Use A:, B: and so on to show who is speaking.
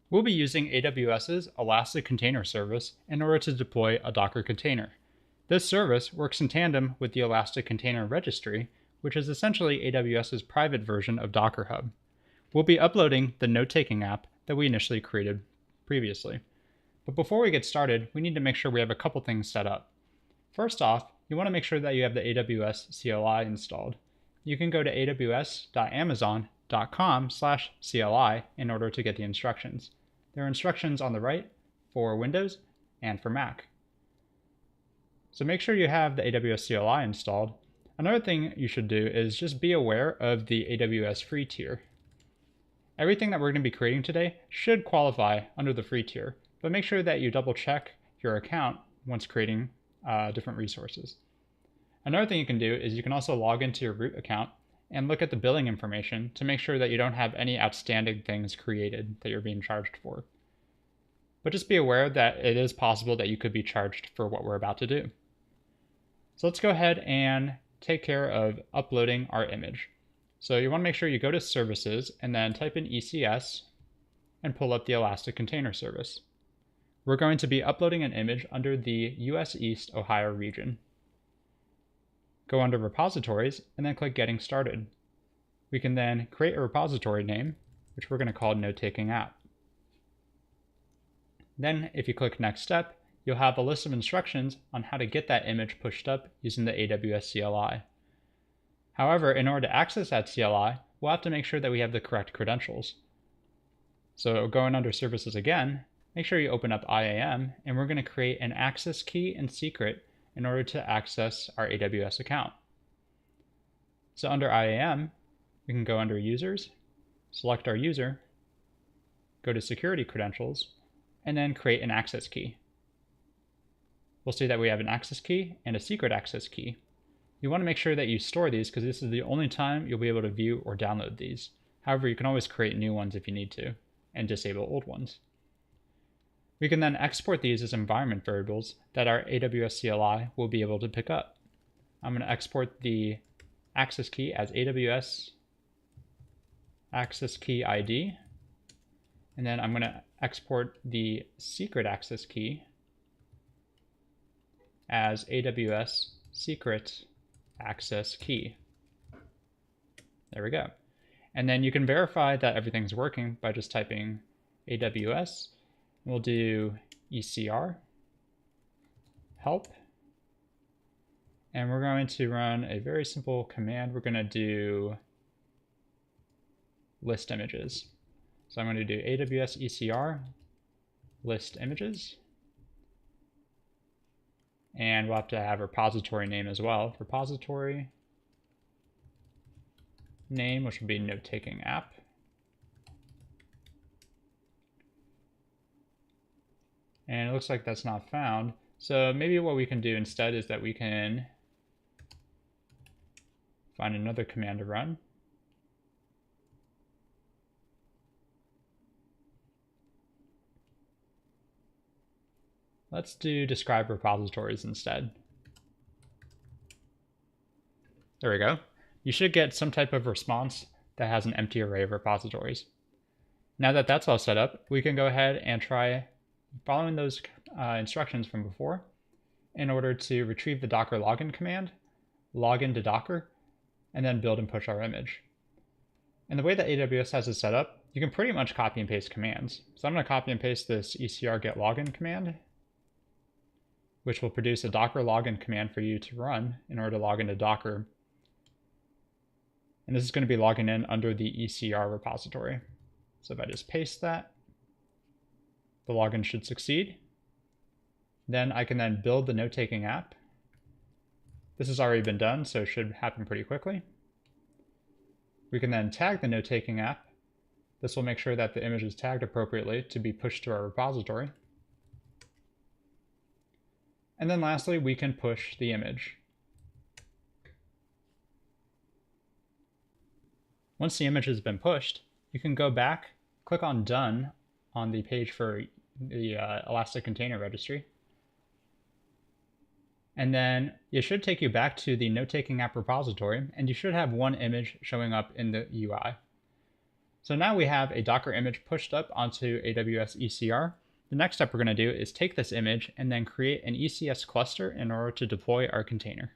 A: We'll be using AWS's Elastic Container Service in order to deploy a Docker container. This service works in tandem with the Elastic Container Registry, which is essentially AWS's private version of Docker Hub. We'll be uploading the note-taking app that we initially created previously. But before we get started, we need to make sure we have a couple things set up. First off, you want to make sure that you have the AWS CLI installed. You can go to aws.amazon.com/CLI in order to get the instructions. There are instructions on the right for Windows and for Mac. So make sure you have the AWS CLI installed. Another thing you should do is just be aware of the AWS free tier. Everything that we're going to be creating today should qualify under the free tier, but make sure that you double check your account once creating different resources. Another thing you can do is you can also log into your root account and look at the billing information to make sure that you don't have any outstanding things created that you're being charged for. But just be aware that it is possible that you could be charged for what we're about to do. So let's go ahead and take care of uploading our image. So you want to make sure you go to Services and then type in ECS and pull up the Elastic Container Service. We're going to be uploading an image under the US East Ohio region. Go under Repositories and then click Getting Started. We can then create a repository name, which we're going to call Note-Taking App. Then if you click Next Step, you'll have a list of instructions on how to get that image pushed up using the AWS CLI. However, in order to access that CLI, we'll have to make sure that we have the correct credentials. So going under Services again, make sure you open up IAM, and we're going to create an access key and secret in order to access our AWS account. So under IAM, we can go under Users, select our user, go to Security Credentials, and then create an access key. We'll see that we have an access key and a secret access key. You want to make sure that you store these because this is the only time you'll be able to view or download these. However, you can always create new ones if you need to and disable old ones. We can then export these as environment variables that our AWS CLI will be able to pick up. I'm going to export the access key as AWS access key ID, and then I'm going to export the secret access key as AWS secret access key. There we go. And then you can verify that everything's working by just typing AWS. We'll do ECR help, and we're going to run a very simple command. We're going to do list images. So I'm going to do AWS ECR list images, and we'll have to have a repository name as well. Repository name, which will be Note-Taking App. And it looks like that's not found. So maybe what we can do instead is that we can find another command to run. Let's do describe repositories instead. There we go. You should get some type of response that has an empty array of repositories. Now that that's all set up, we can go ahead and try following those instructions from before in order to retrieve the Docker login command, log into Docker, and then build and push our image. And the way that AWS has it set up, you can pretty much copy and paste commands. So I'm going to copy and paste this ECR get login command, which will produce a Docker login command for you to run in order to log into Docker. And this is going to be logging in under the ECR repository. So if I just paste that, the login should succeed. Then I can then build the note-taking app. This has already been done, so it should happen pretty quickly. We can then tag the note-taking app. This will make sure that the image is tagged appropriately to be pushed to our repository. And then lastly, we can push the image. Once the image has been pushed, you can go back, click on Done on the page for the Elastic Container Registry. And then it should take you back to the note-taking app repository, and you should have one image showing up in the UI. So now we have a Docker image pushed up onto AWS ECR. The next step we're going to do is take this image and then create an ECS cluster in order to deploy our container.